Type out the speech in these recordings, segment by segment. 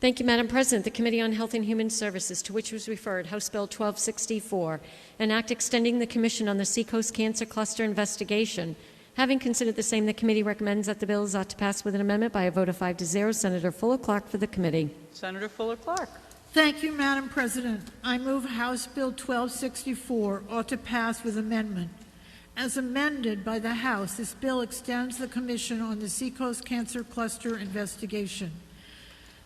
Thank you, Madam President. The Committee on Health and Human Services, to which was referred House Bill 1264, an act extending the Commission on the Seacoast Cancer Cluster investigation. Having considered the same, the committee recommends that the bill is ought to pass with an amendment by a vote of 5-0. Senator Fuller-Clark for the committee. Senator Fuller-Clark. Thank you, Madam President. I move House Bill 1264 ought to pass with amendment. As amended by the House, this bill extends the Commission on the Seacoast Cancer Cluster investigation.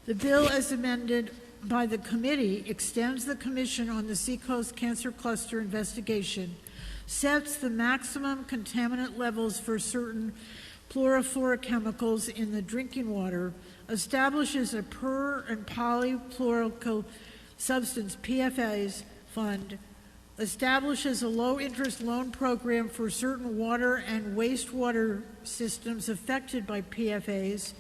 The bill, as amended by the committee, extends the Commission on the Seacoast Cancer Cluster investigation, sets the maximum contaminant levels for certain fluorofluorochemicals in the drinking water, establishes a per- and polyfluoroalkyl substance PFAS fund, establishes a low-interest loan program for certain water and wastewater systems affected by PFAS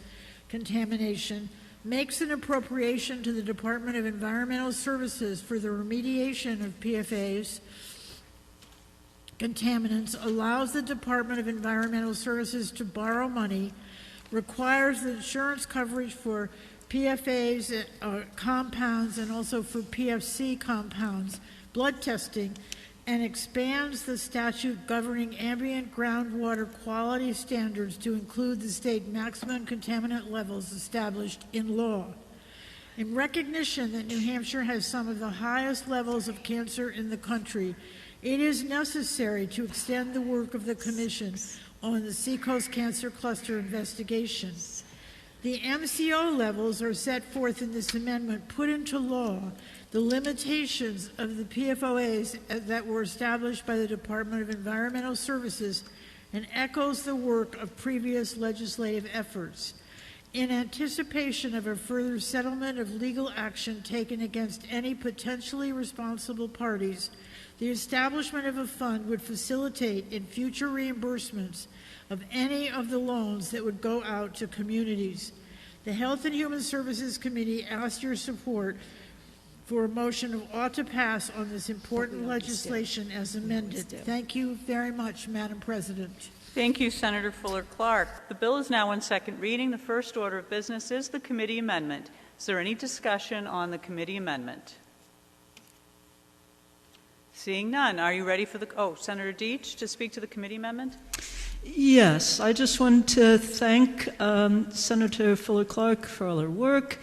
contamination, makes an appropriation to the Department of Environmental Services for the remediation of PFAS contaminants, allows the Department of Environmental Services to borrow money, requires the insurance coverage for PFAS compounds and also for PFC compounds, blood testing, and expands the statute governing ambient groundwater quality standards to include the state maximum contaminant levels established in law. In recognition that New Hampshire has some of the highest levels of cancer in the country, it is necessary to extend the work of the Commission on the Seacoast Cancer Cluster investigation. The MCO levels are set forth in this amendment put into law the limitations of the PFOAs that were established by the Department of Environmental Services and echoes the work of previous legislative efforts. In anticipation of a further settlement of legal action taken against any potentially responsible parties, the establishment of a fund would facilitate in future reimbursements of any of the loans that would go out to communities. The Health and Human Services Committee asks your support for a motion of ought to pass on this important legislation as amended. Thank you very much, Madam President. Thank you, Senator Fuller-Clark. The bill is now on second reading. The first order of business is the committee amendment. Is there any discussion on the committee amendment? Seeing none, are you ready for the, Senator Deitch to speak to the committee amendment? Yes, I just want to thank Senator Fuller-Clark for all her work.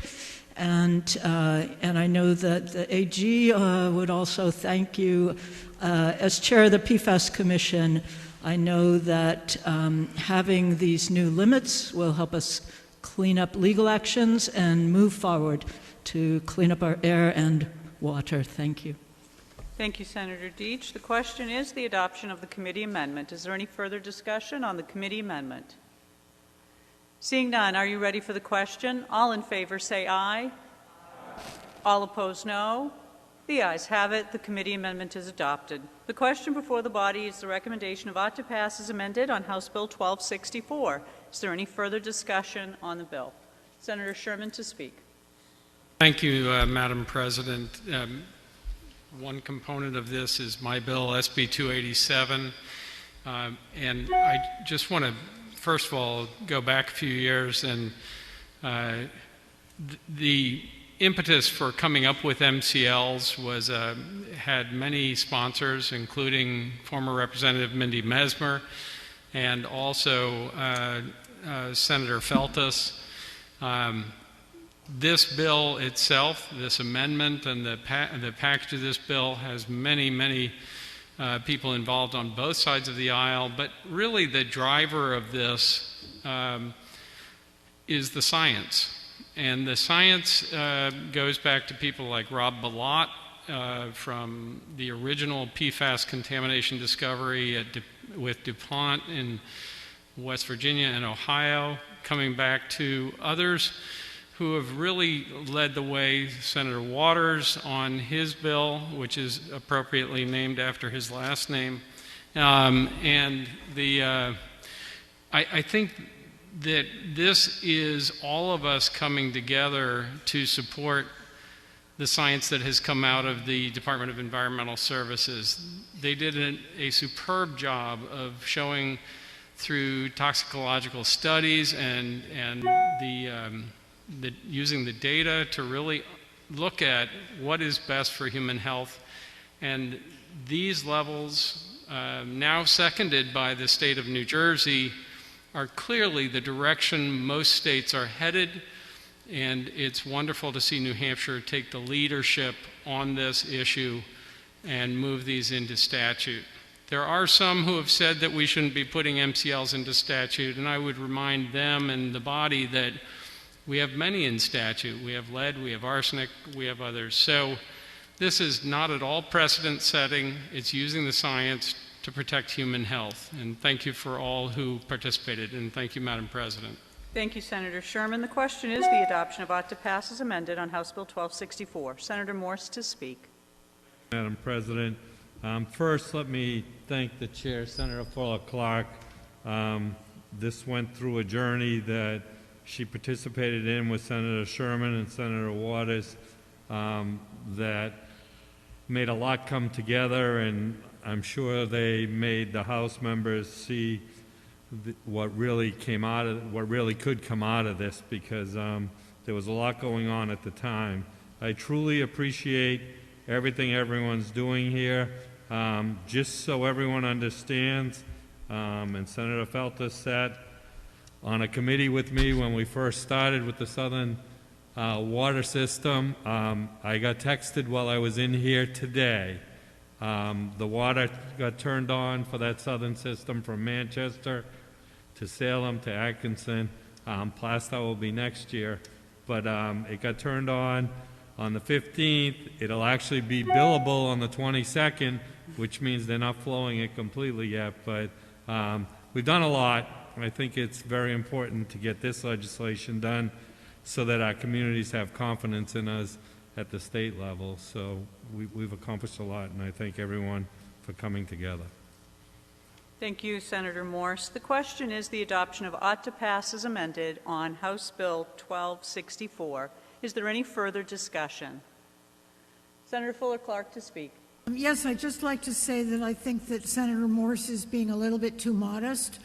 And I know that the AG would also thank you. As chair of the PFAS Commission, I know that having these new limits will help us clean up legal actions and move forward to clean up our air and water. Thank you. Thank you, Senator Deitch. The question is the adoption of the committee amendment. Is there any further discussion on the committee amendment? Seeing none, are you ready for the question? All in favor say aye. All opposed, no. The ayes have it. The committee amendment is adopted. The question before the body is the recommendation of ought to pass as amended on House Bill 1264. Is there any further discussion on the bill? Senator Sherman to speak. Thank you, Madam President. One component of this is my bill, SB 287. And I just want to first of all, go back a few years, and the impetus for coming up with MCLs was had many sponsors, including former Representative Mindy Mesmer and also Senator Feltus. This bill itself, this amendment, and the package of this bill has many people involved on both sides of the aisle, but really the driver of this is the science. And the science goes back to people like Rob Balott from the original PFAS contamination discovery with DuPont in West Virginia and Ohio, coming back to others who have really led the way. Senator Waters on his bill, which is appropriately named after his last name. I think that this is all of us coming together to support the science that has come out of the Department of Environmental Services. They did a superb job of showing through toxicological studies and the using the data to really look at what is best for human health. And these levels, now seconded by the state of New Jersey, are clearly the direction most states are headed. And it's wonderful to see New Hampshire take the leadership on this issue and move these into statute. There are some who have said that we shouldn't be putting MCLs into statute, and I would remind them and the body that we have many in statute. We have lead, we have arsenic, we have others. So this is not at all precedent setting. It's using the science to protect human health. And thank you for all who participated, and thank you, Madam President. Thank you, Senator Sherman. The question is the adoption of ought to pass as amended on House Bill 1264. Senator Morse to speak. Madam President, first let me thank the chair, Senator Fuller Clark. This went through a journey that she participated in with Senator Sherman and Senator Waters that made a lot come together, and I'm sure they made the House members see what really could come out of this, because there was a lot going on at the time. I truly appreciate everything everyone's doing here. Just so everyone understands, and Senator Felter sat on a committee with me when we first started with the Southern water system. I got texted while I was in here today. The water got turned on for that Southern system from Manchester to Salem to Atkinson. Plastow will be next year, but it got turned on the 15th. It'll actually be billable on the 22nd, which means they're not flowing it completely yet, but we've done a lot. I think it's very important to get this legislation done so that our communities have confidence in us at the state level. So we've accomplished a lot, and I thank everyone for coming together. Thank you, Senator Morse. The question is the adoption of ought to pass as amended on House Bill 1264. Is there any further discussion? Senator Fuller Clark to speak. Yes, I'd just like to say that I think that Senator Morse is being a little bit too modest,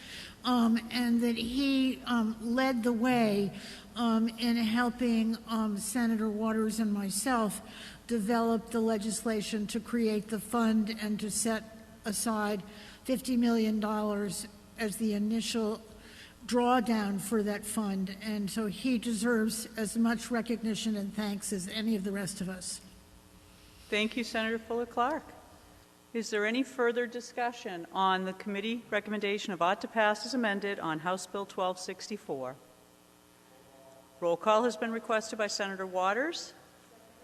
and that he led the way in helping Senator Waters and myself develop the legislation to create the fund and to set aside $50 million as the initial drawdown for that fund. And so he deserves as much recognition and thanks as any of the rest of us. Thank you, Senator Fuller Clark. Is there any further discussion on the committee recommendation of ought to pass as amended on House Bill 1264? Roll call has been requested by Senator Waters,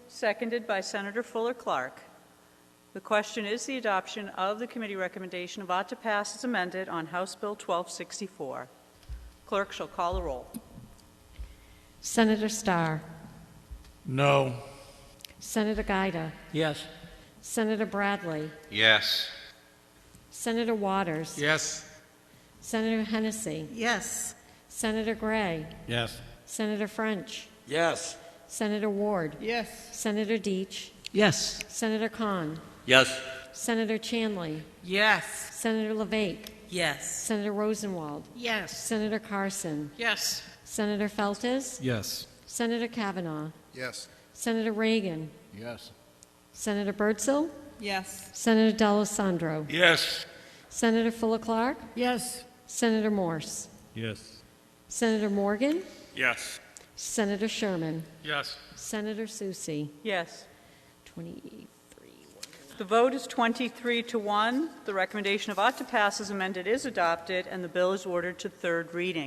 seconded by Senator Fuller Clark. The question is the adoption of the committee recommendation of ought to pass as amended on House Bill 1264. Clerk shall call the roll. Senator Starr. No. Senator Gaida. Yes. Senator Bradley. Yes. Senator Waters. Yes. Senator Hennessy. Yes. Senator Gray. Yes. Senator French. Yes. Senator Ward. Yes. Senator Deitch. Yes. Senator Kahn. Yes. Senator Chanley. Yes. Senator LeVake. Yes. Senator Rosenwald. Yes. Senator Carson. Yes. Senator Feltes. Yes. Senator Kavanaugh. Yes. Senator Reagan. Yes. Senator Birdsell. Yes. Senator D'Alessandro. Yes. Senator Fuller Clark. Yes. Senator Morse. Yes. Senator Morgan. Yes. Senator Sherman. Yes. Senator Susie. Yes. 23. The vote is 23-1. The recommendation of ought to pass as amended is adopted, and the bill is ordered to third reading.